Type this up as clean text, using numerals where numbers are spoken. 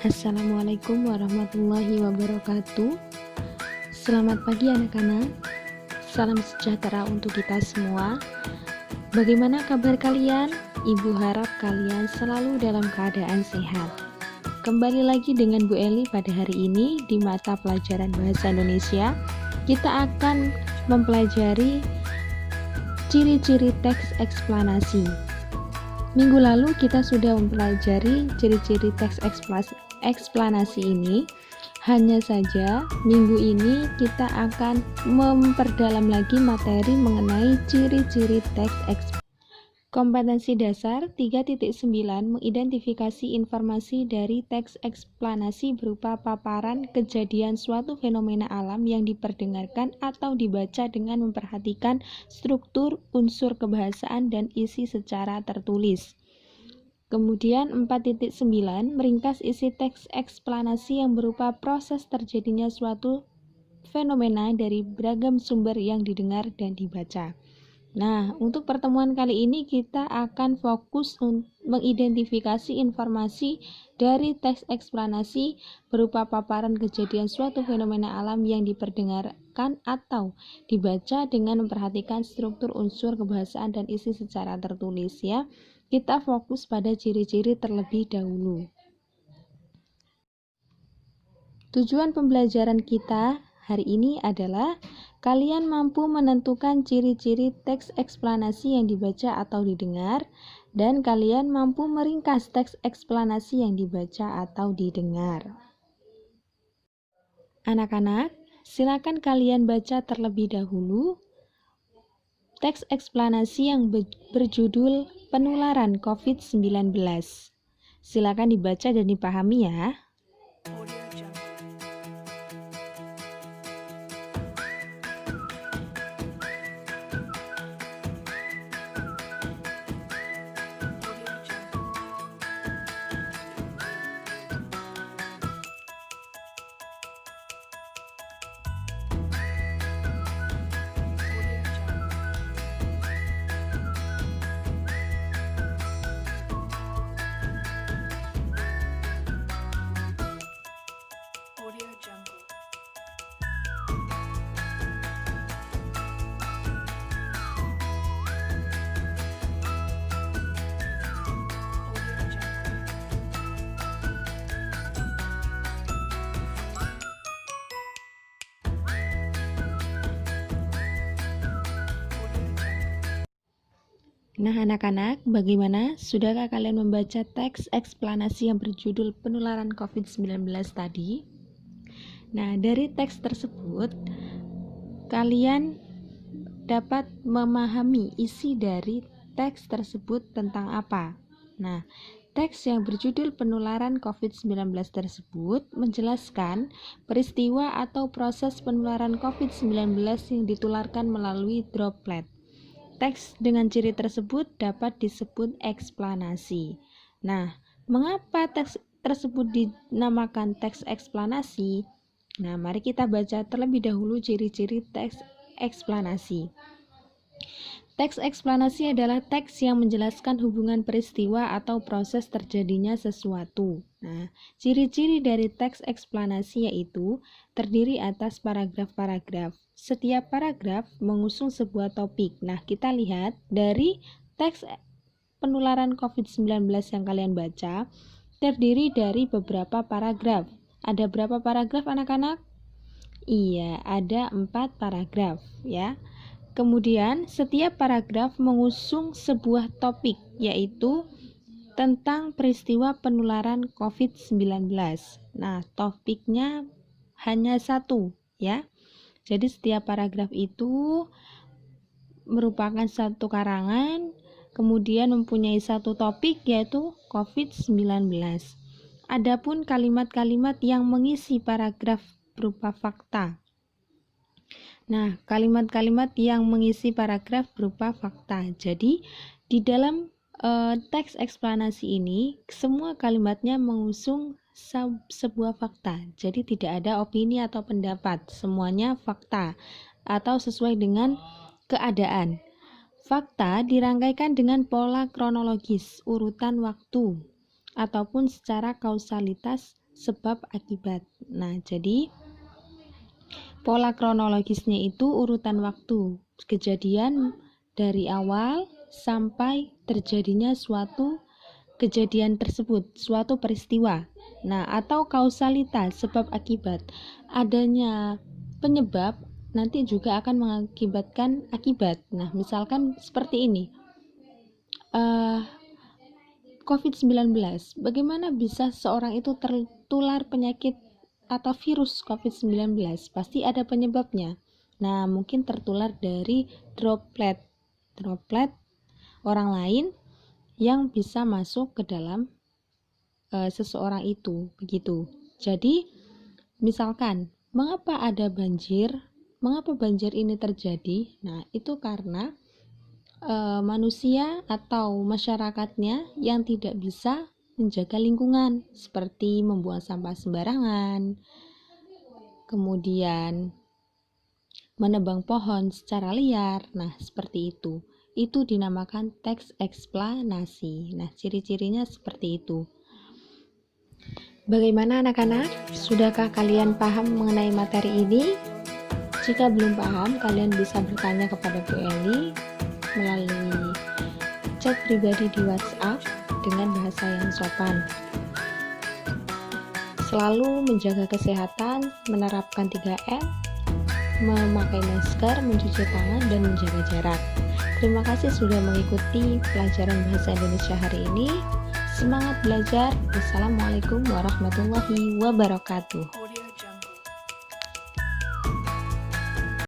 Assalamualaikum warahmatullahi wabarakatuh. Selamat pagi anak-anak. Salam sejahtera untuk kita semua. Bagaimana kabar kalian? Ibu harap kalian selalu dalam keadaan sehat. Kembali lagi dengan Bu Eli pada hari ini di mata pelajaran Bahasa Indonesia. Kita akan mempelajari ciri-ciri teks eksplanasi. Minggu lalu kita sudah mempelajari ciri-ciri teks eksplanasi ini. Hanya saja minggu ini kita akan memperdalam lagi materi mengenai ciri-ciri teks eksplanasi. Kompetensi dasar 3.9 mengidentifikasi informasi dari teks eksplanasi berupa paparan kejadian suatu fenomena alam yang diperdengarkan atau dibaca dengan memperhatikan struktur, unsur kebahasaan, dan isi secara tertulis. Kemudian 4.9 meringkas isi teks eksplanasi yang berupa proses terjadinya suatu fenomena dari beragam sumber yang didengar dan dibaca. Nah, untuk pertemuan kali ini kita akan fokus mengidentifikasi informasi dari teks eksplanasi berupa paparan kejadian suatu fenomena alam yang diperdengarkan atau dibaca dengan memperhatikan struktur, unsur kebahasaan, dan isi secara tertulis ya. Kita fokus pada ciri-ciri terlebih dahulu. Tujuan pembelajaran kita hari ini adalah kalian mampu menentukan ciri-ciri teks eksplanasi yang dibaca atau didengar, dan kalian mampu meringkas teks eksplanasi yang dibaca atau didengar. Anak-anak, silakan kalian baca terlebih dahulu teks eksplanasi yang berjudul penularan COVID-19. Silakan dibaca dan dipahami ya. Nah anak-anak, bagaimana? Sudahkah kalian membaca teks eksplanasi yang berjudul penularan COVID-19 tadi? Nah, dari teks tersebut, kalian dapat memahami isi dari teks tersebut tentang apa. Nah, teks yang berjudul penularan COVID-19 tersebut menjelaskan peristiwa atau proses penularan COVID-19 yang ditularkan melalui droplet. Teks dengan ciri tersebut dapat disebut eksplanasi. Nah, mengapa teks tersebut dinamakan teks eksplanasi? Nah, mari kita baca terlebih dahulu ciri-ciri teks eksplanasi. Teks eksplanasi adalah teks yang menjelaskan hubungan peristiwa atau proses terjadinya sesuatu. Nah, ciri-ciri dari teks eksplanasi yaitu terdiri atas paragraf-paragraf. Setiap paragraf mengusung sebuah topik. Nah, kita lihat dari teks penularan COVID-19 yang kalian baca, terdiri dari beberapa paragraf. Ada berapa paragraf anak-anak? Iya, ada 4 paragraf ya. Kemudian, setiap paragraf mengusung sebuah topik, yaitu tentang peristiwa penularan COVID-19. Nah, topiknya hanya satu ya. Jadi setiap paragraf itu merupakan satu karangan, kemudian mempunyai satu topik yaitu COVID-19. Adapun kalimat-kalimat yang mengisi paragraf berupa fakta. Nah, kalimat-kalimat yang mengisi paragraf berupa fakta. Jadi, di dalam teks eksplanasi ini, semua kalimatnya mengusung sebuah fakta. Jadi tidak ada opini atau pendapat, semuanya fakta atau sesuai dengan keadaan. Fakta dirangkaikan dengan pola kronologis, urutan waktu ataupun secara kausalitas sebab akibat. Nah, jadi pola kronologisnya itu urutan waktu kejadian dari awal sampai terjadinya suatu kejadian tersebut, suatu peristiwa. Nah, atau kausalitas sebab akibat. Adanya penyebab nanti juga akan mengakibatkan akibat. Nah, misalkan seperti ini. COVID-19. Bagaimana bisa seorang itu tertular penyakit atau virus COVID-19? Pasti ada penyebabnya. Nah, mungkin tertular dari droplet orang lain yang bisa masuk ke dalam seseorang itu, begitu. Jadi, misalkan, mengapa ada banjir? Mengapa banjir ini terjadi? Nah, itu karena manusia atau masyarakatnya yang tidak bisa menjaga lingkungan, seperti membuang sampah sembarangan, kemudian menebang pohon secara liar. Nah, seperti itu. Itu dinamakan teks eksplanasi. Nah, ciri-cirinya seperti itu. Bagaimana anak-anak? Sudahkah kalian paham mengenai materi ini? Jika belum paham, kalian bisa bertanya kepada Bu Eli melalui chat pribadi di WhatsApp dengan bahasa yang sopan. Selalu menjaga kesehatan, menerapkan 3M, memakai masker, mencuci tangan, dan menjaga jarak. Terima kasih sudah mengikuti pelajaran bahasa Indonesia hari ini. Semangat belajar. Wassalamualaikum warahmatullahi wabarakatuh.